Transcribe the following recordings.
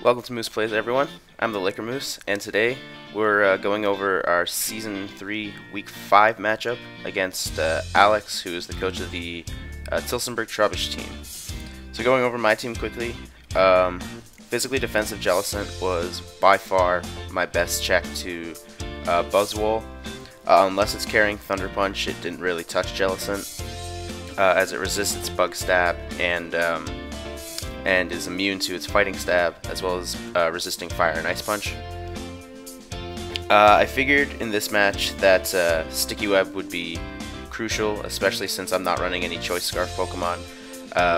Welcome to Moose Plays, everyone. I'm the Liquor Moose, and today we're going over our Season 3 Week 5 matchup against Alex, who is the coach of the Tillsoburg Trubbish team. So going over my team quickly, physically defensive Jellicent was by far my best check to Buzzwole. Unless it's carrying Thunder Punch, it didn't really touch Jellicent, as it resists its Bug Stab and is immune to its Fighting Stab, as well as resisting Fire and Ice Punch. I figured in this match that Sticky Web would be crucial, especially since I'm not running any Choice Scarf Pokemon,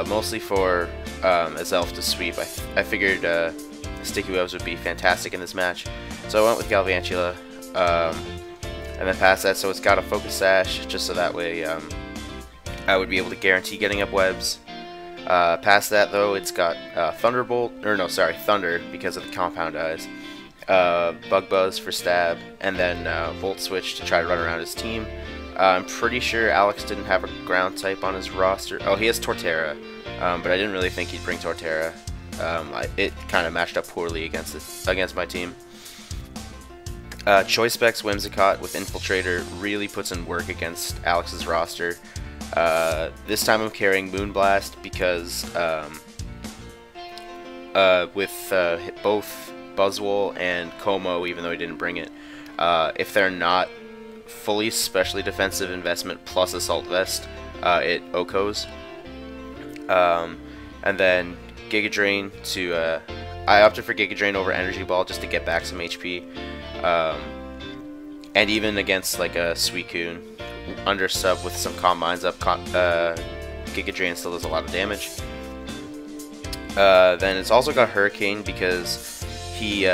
mostly for Azelf to sweep. I figured Sticky Webs would be fantastic in this match, so I went with Galvantula, and then past that, so it's got a Focus Sash, just so that way I would be able to guarantee getting up webs. Past that, though, it's got Thunder, because of the Compound Eyes, Bug Buzz for Stab, and then Volt Switch to try to run around his team. I'm pretty sure Alex didn't have a ground type on his roster. Oh, he has Torterra, but I didn't really think he'd bring Torterra. It kind of matched up poorly against my team. Choice Specs Whimsicott with Infiltrator really puts in work against Alex's roster. This time I'm carrying Moonblast because with both Buzzwole and Como, even though he didn't bring it, if they're not fully specially defensive investment plus Assault Vest, it OHKOs. And then Giga Drain to I opted for Giga Drain over Energy Ball just to get back some HP. And even against like a Suicune, under sub with some Calm Minds up, Giga Drain still does a lot of damage. Then it's also got Hurricane because he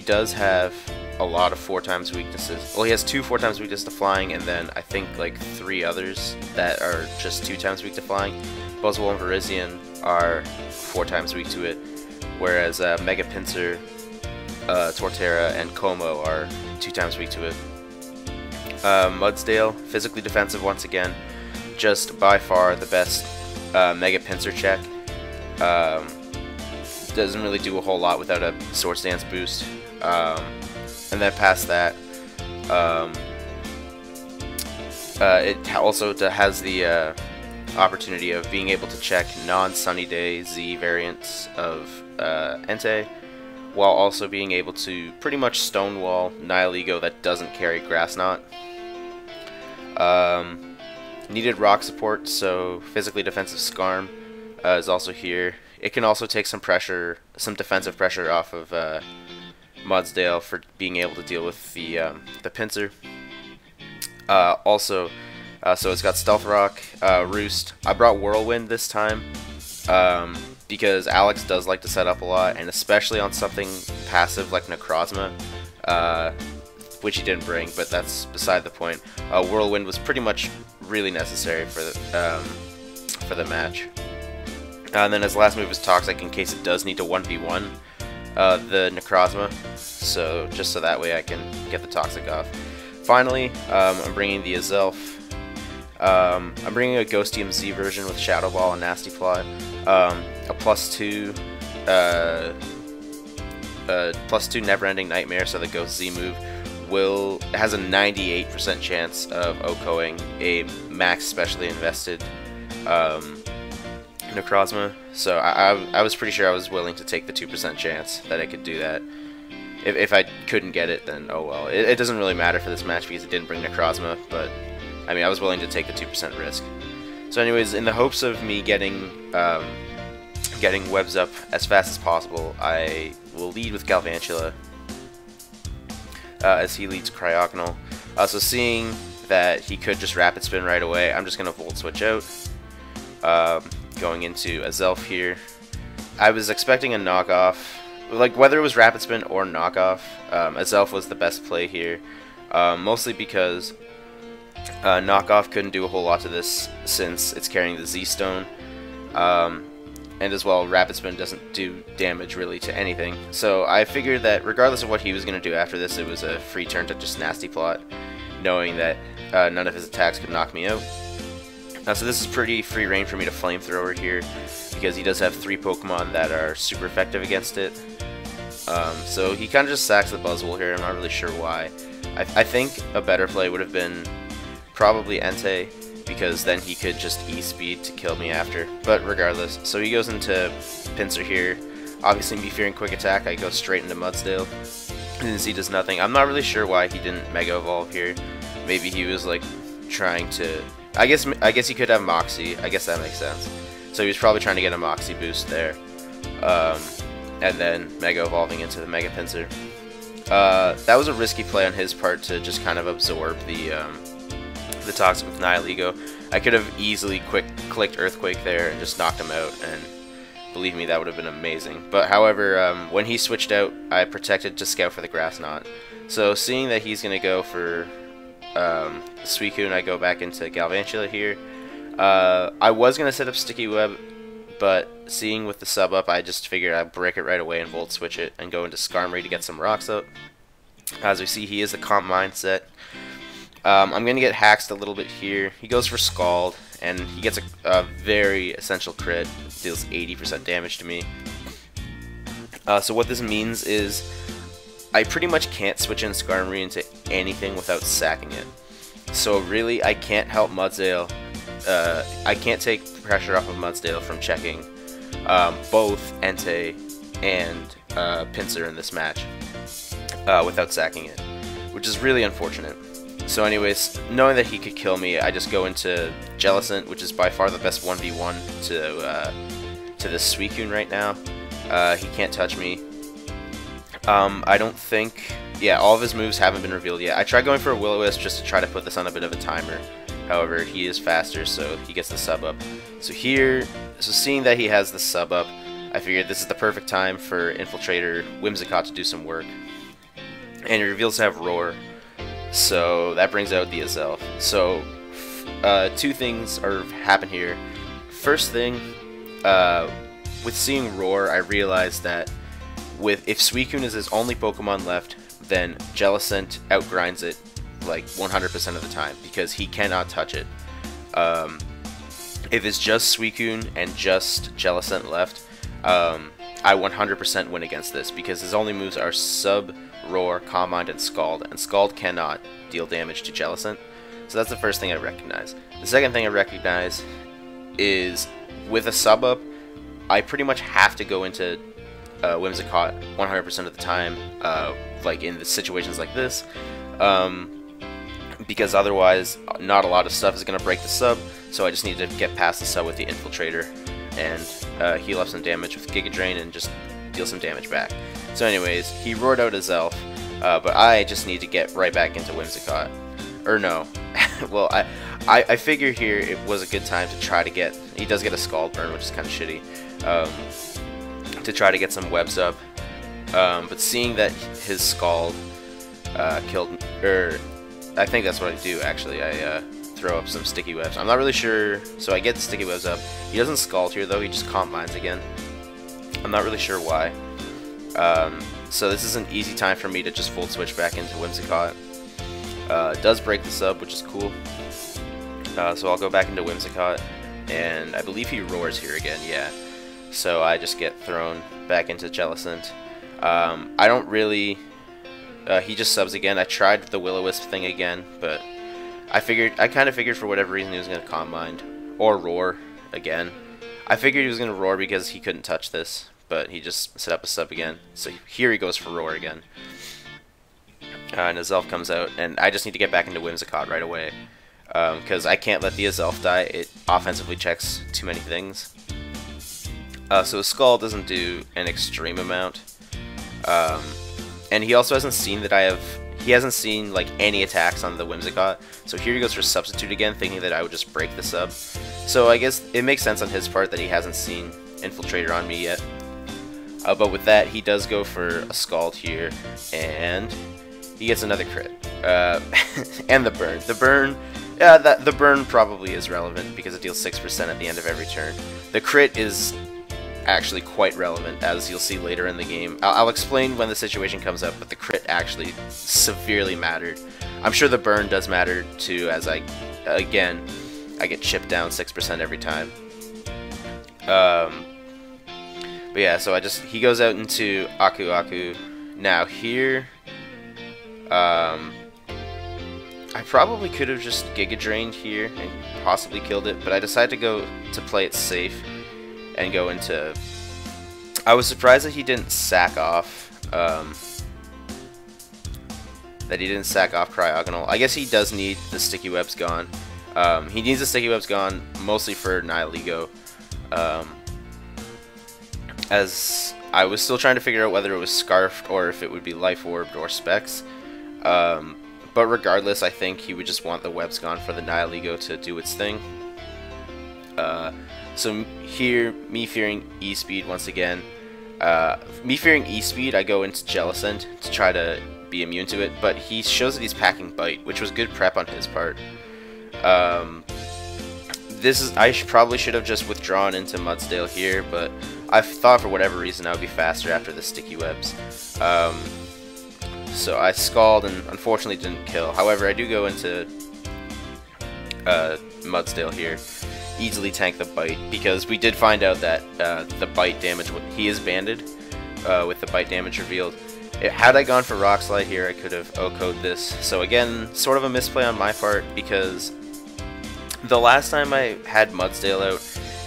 does have a lot of 4x weaknesses. Well, he has 2 4x weaknesses to flying, and then I think like 3 others that are just 2x weak to flying. Buzzwole and Virizion are 4x weak to it, whereas Mega Pinsir, Torterra, and Como are 2x weak to it. Mudsdale, physically defensive once again, just by far the best Mega Pinsir check. Doesn't really do a whole lot without a Swords Dance boost. And then past that, it also has the opportunity of being able to check non-Sunny Day Z variants of Entei, while also being able to pretty much stonewall Nihilego that doesn't carry Grass Knot. Needed rock support, so physically defensive Skarm is also here. It can also take some pressure, some defensive pressure off of Mudsdale for being able to deal with the Pinsir. So it's got Stealth Rock, Roost. I brought Whirlwind this time because Alex does like to set up a lot, and especially on something passive like Necrozma, which he didn't bring, but that's beside the point. Whirlwind was pretty much really necessary for the match. And then his last move is Toxic in case it does need to 1v1 the Necrozma, so just so that way I can get the Toxic off. Finally, I'm bringing the Azelf. I'm bringing a Ghostium Z version with Shadow Ball and Nasty Plot. A +2 Never-Ending Nightmare, so the Ghost Z move has a 98% chance of OHKOing a max specially invested Necrozma. So I was pretty sure I was willing to take the 2% chance that I could do that. If I couldn't get it, then oh well. It doesn't really matter for this match because it didn't bring Necrozma, but I mean I was willing to take the 2% risk. So anyways, in the hopes of me getting webs up as fast as possible, I will lead with Galvantula, as he leads Cryogonal. So seeing that he could just Rapid Spin right away, I'm just going to Volt Switch out. Going into Azelf here. I was expecting a knockoff. Like, whether it was Rapid Spin or knockoff, Azelf was the best play here. Mostly because knockoff couldn't do a whole lot to this since it's carrying the Z-Stone. And as well, Rapid Spin doesn't do damage really to anything. So I figured that regardless of what he was going to do after this, it was a free turn to just Nasty Plot, knowing that none of his attacks could knock me out. So this is pretty free reign for me to Flamethrower here, because he does have 3 Pokemon that are super effective against it. So he kind of just sacks the Buzzwole here. I'm not really sure why. I think a better play would have been probably Entei, because then he could just E-speed to kill me after. But regardless, so he goes into Pinsir here. Obviously, me fearing Quick Attack, I go straight into Mudsdale. And he does nothing. I'm not really sure why he didn't Mega Evolve here. Maybe he was like trying to... I guess he could have Moxie. I guess that makes sense. So he was probably trying to get a Moxie boost there. And then Mega Evolving into the Mega Pinsir. That was a risky play on his part to just kind of absorb the Toxic with Nihilego. I could have easily clicked Earthquake there and just knocked him out, and believe me, that would have been amazing. But however, when he switched out, I protected to scout for the Grass Knot. So seeing that he's going to go for Suicune, I go back into Galvantula here. I was going to set up Sticky Web, but seeing with the sub up, I just figured I'd break it right away and Volt Switch it and go into Skarmory to get some rocks up. As we see, he is the Calm Mindset. I'm going to get Haxed a little bit here. He goes for Scald, and he gets a very essential crit. Deals 80% damage to me. So what this means is I pretty much can't switch in Skarmory into anything without sacking it. So really, I can't help Mudsdale. I can't take pressure off of Mudsdale from checking both Entei and Pinsir in this match without sacking it, which is really unfortunate. So anyways, knowing that he could kill me, I just go into Jellicent, which is by far the best 1v1 to this Suicune right now. He can't touch me. I don't think... Yeah, all of his moves haven't been revealed yet. I tried going for a Will-O-Wisp just to try to put this on a bit of a timer. However, he is faster, so he gets the sub up. So seeing that he has the sub up, I figured this is the perfect time for Infiltrator Whimsicott to do some work. And he reveals to have Roar. So that brings out the Azelf. So two things happen here. First thing, with seeing Roar, I realized that if Suicune is his only Pokemon left, then Jellicent outgrinds it like 100% of the time because he cannot touch it. If it's just Suicune and just Jellicent left, I 100% win against this because his only moves are Sub, Roar, Calm Mind, and Scald cannot deal damage to Jellicent. So that's the first thing I recognize. The second thing I recognize is with a sub up, I pretty much have to go into Whimsicott 100% of the time, like in the situations like this, because otherwise not a lot of stuff is going to break the sub, so I just need to get past the sub with the Infiltrator and heal up some damage with Giga Drain and just deal some damage back. So anyways, he roared out his elf, but I just need to get right back into Whimsicott. Or no. Well, I figure here it was a good time to try to get... He does get a Scald Burn, which is kind of shitty. To try to get some webs up. But seeing that his Scald killed... I think that's what I do, actually. I throw up some Sticky Webs. I'm not really sure... So I get the Sticky Webs up. He doesn't Scald here, though. He just Calm Minds again. I'm not really sure why. So this is an easy time for me to just Volt Switch back into Whimsicott. It does break the sub, which is cool. So I'll go back into Whimsicott, and I believe he roars here again, yeah. So I just get thrown back into Jellicent. I don't really... he just subs again. I tried the Will-O-Wisp thing again, but I kind of figured for whatever reason he was going to Calm Mind. Or Roar again. I figured he was going to Roar because he couldn't touch this, but he just set up a sub again. So here he goes for Roar again. And Azelf comes out, and I just need to get back into Whimsicott right away. Because I can't let the Azelf die. It offensively checks too many things. So his Skull doesn't do an extreme amount. And he also hasn't seen that he hasn't seen like any attacks on the Whimsicott. So here he goes for Substitute again, thinking that I would just break the sub. So I guess it makes sense on his part that he hasn't seen Infiltrator on me yet. But with that, he does go for a Scald here, and he gets another crit. And the burn. The burn probably is relevant because it deals 6% at the end of every turn. The crit is actually quite relevant, as you'll see later in the game. I'll explain when the situation comes up, but the crit actually severely mattered. I'm sure the burn does matter too, as I get chipped down 6% every time. But But yeah, so he goes out into Aku Aku. Now here, I probably could have just Giga Drained here and possibly killed it, but I decided to go to play it safe and go into... I was surprised that he didn't sack off, Cryogonal. I guess he does need the Sticky Webs gone. He needs the Sticky Webs gone, mostly for Nihilego. As I was still trying to figure out whether it was Scarfed or if it would be Life Orbed or Specs. But regardless, I think he would just want the webs gone for the Nihilego to do its thing. So here, me fearing E-Speed once again. Me fearing E-Speed, I go into Jellicent to try to be immune to it, but he shows that he's packing Bite, which was good prep on his part. I probably should have just withdrawn into Mudsdale here, but I thought for whatever reason I would be faster after the Sticky Webs. So I Scald and unfortunately didn't kill. However, I do go into Mudsdale here, easily tank the Bite, because we did find out that the Bite damage, he is banded with the Bite damage revealed. Had I gone for Rock Slide here, I could have OHKO'd this. So again, sort of a misplay on my part, because the last time I had Mudsdale out,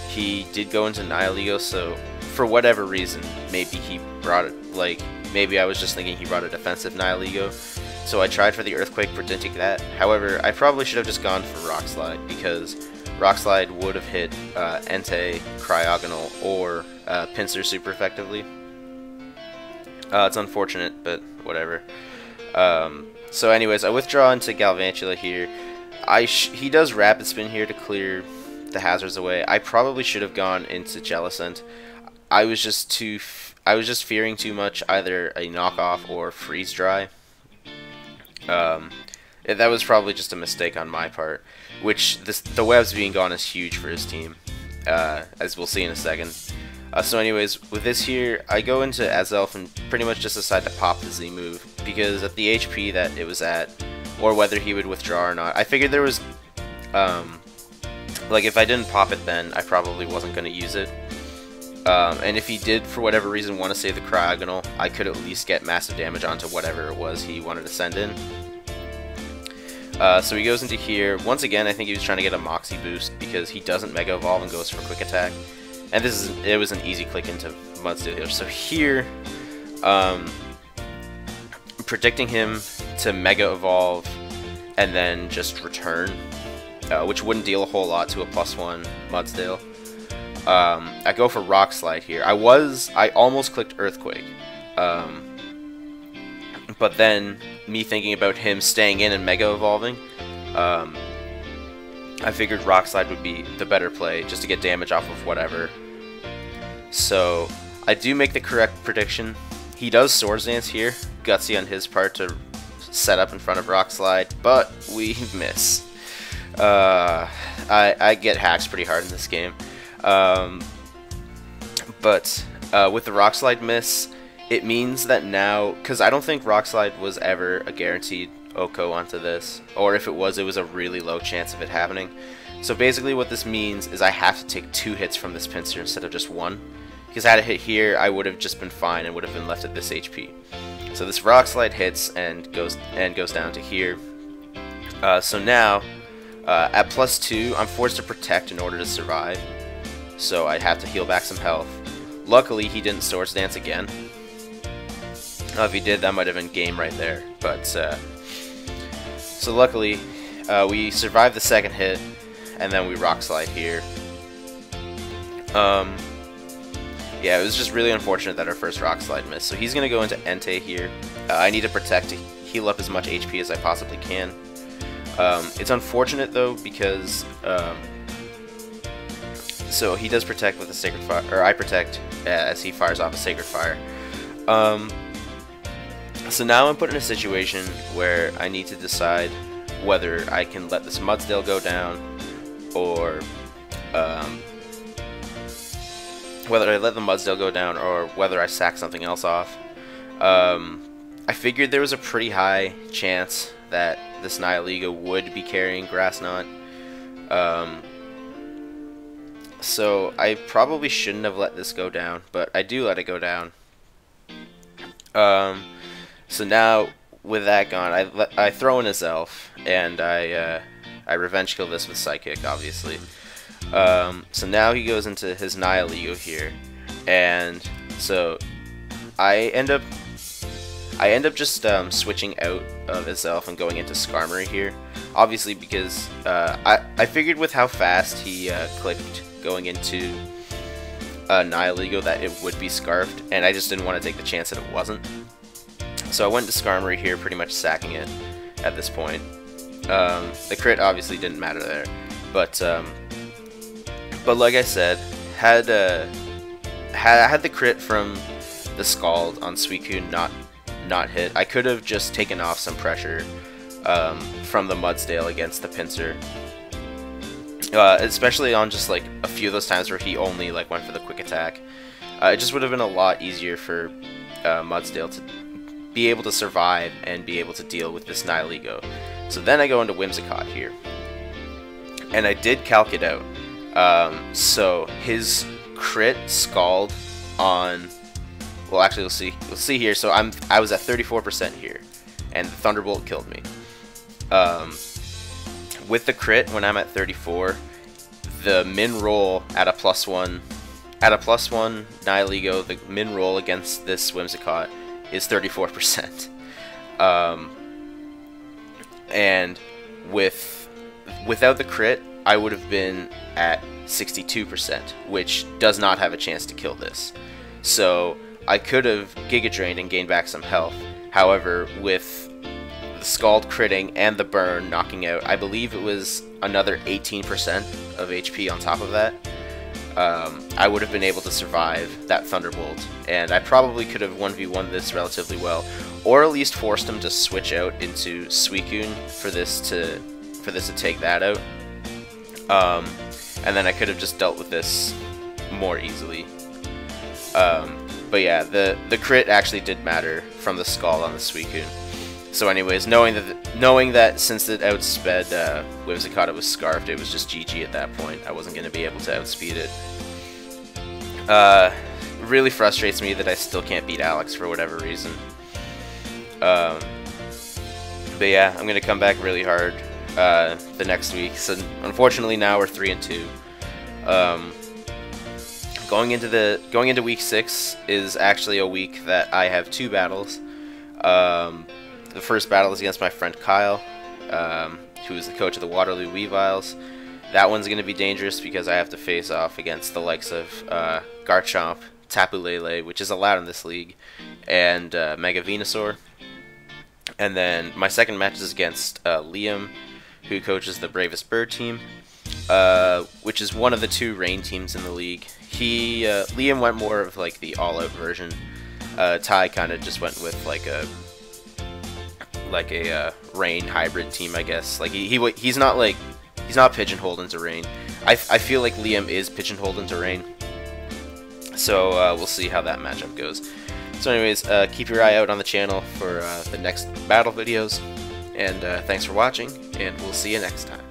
he did go into Nihilego, so for whatever reason, maybe he brought it, maybe I was just thinking he brought a defensive Nihilego, so I tried for the Earthquake, predicting that. However, I probably should have just gone for Rock Slide, because Rock Slide would have hit Entei, Cryogonal, or Pinsir super effectively. It's unfortunate, but whatever. So anyways, I withdraw into Galvantula here. He does Rapid Spin here to clear the hazards away. I probably should have gone into Jellicent. I was just fearing too much, either a knockoff or freeze dry. That was probably just a mistake on my part, which the webs being gone is huge for his team, as we'll see in a second. So anyways, with this here, I go into Azelf and pretty much just decide to pop the Z move, because at the HP that it was at, or whether he would withdraw or not, I figured there was, if I didn't pop it then, I probably wasn't going to use it. And if he did, for whatever reason, want to save the Cryogonal, I could at least get massive damage onto whatever it was he wanted to send in. So he goes into here. Once again, I think he was trying to get a Moxie boost, because he doesn't Mega Evolve and goes for Quick Attack. And it was an easy click into Mudsdale here. So here, predicting him to Mega Evolve and then just return, which wouldn't deal a whole lot to a +1 Mudsdale. I go for Rock Slide here. I almost clicked Earthquake, but then me thinking about him staying in and Mega Evolving, I figured Rock Slide would be the better play, just to get damage off of whatever. So I do make the correct prediction. He does Swords Dance here, gutsy on his part to set up in front of Rock Slide, but we miss. I get hacks pretty hard in this game. But with the Rock Slide miss, it means that now, because I don't think Rock Slide was ever a guaranteed OHKO onto this, or if it was a really low chance of it happening. So basically what this means is I have to take 2 hits from this Pinsir instead of just 1, because had it hit here, I would have just been fine and would have been left at this HP. So this Rock Slide hits and goes down to here. So now at +2, I'm forced to protect in order to survive. So I have to heal back some health. Luckily, he didn't Swords Dance again. If he did, that might have been game right there. But so luckily, we survived the second hit, and then we Rock Slide here. Yeah, it was just really unfortunate that our first Rock Slide missed. So he's going to go into Entei here. I need to protect to heal up as much HP as I possibly can. It's unfortunate though, because so he does protect with a Sacred Fire, or I protect as he fires off a Sacred Fire. So now I'm put in a situation where I need to decide whether I can let this Mudsdale go down, or whether I let the Mudsdale go down, or whether I sack something else off. I figured there was a pretty high chance that this Nihilego would be carrying Grass Knot. So I probably shouldn't have let this go down, but I do let it go down. So now with that gone, I throw in his elf, and I revenge kill this with psychic, obviously. So now he goes into his Nihilego here, and so I end up just switching out of his elf and going into Skarmory here, obviously because I figured with how fast he clicked going into Nihilego that it would be Scarfed, and I just didn't want to take the chance that it wasn't. So I went to Skarmory here, pretty much sacking it at this point. The crit obviously didn't matter there, but like I said, had the crit from the Scald on Suicune not hit, I could have just taken off some pressure from the Mudsdale against the Pinsir. Especially on just like a few of those times where he only like went for the quick attack. It just would have been a lot easier for Mudsdale to be able to survive and be able to deal with this Nihilego. So then I go into Whimsicott here, and I did calc it out. So his crit Scald on, well, actually we'll see here. So I was at 34% here, and the Thunderbolt killed me. With the crit, when I'm at 34, the min roll at a +1 Nihilego, the min roll against this Whimsicott is 34%. And without the crit, I would have been at 62%, which does not have a chance to kill this. So I could have Giga Drained and gained back some health. However, with the Scald critting and the burn knocking out, I believe it was another 18% of HP on top of that, I would have been able to survive that Thunderbolt, and I probably could have 1v1 this relatively well, or at least forced him to switch out into Suicune for this to take that out, and then I could have just dealt with this more easily. But yeah, the crit actually did matter from the Scald on the Suicune. So anyways, knowing that since it outsped Whimsicott, it was Scarfed, it was just GG at that point. I wasn't going to be able to outspeed it. Really frustrates me that I still can't beat Alex for whatever reason. But yeah, I'm going to come back really hard the next week. So unfortunately now we're 3-2. Going into week 6 is actually a week that I have 2 battles. The first battle is against my friend Kyle, who is the coach of the Waterloo Weaviles. That one's going to be dangerous because I have to face off against the likes of Garchomp, Tapu Lele, which is allowed in this league, and Mega Venusaur. And then my second match is against Liam, who coaches the Bravest Bird team, which is one of the 2 rain teams in the league. Liam went more of like the all-out version. Ty kind of just went with like a rain hybrid team, I guess. Like he's not pigeonholed into rain. I feel like Liam is pigeonholed into rain. So we'll see how that matchup goes. So anyways, keep your eye out on the channel for the next battle videos, and thanks for watching, and we'll see you next time.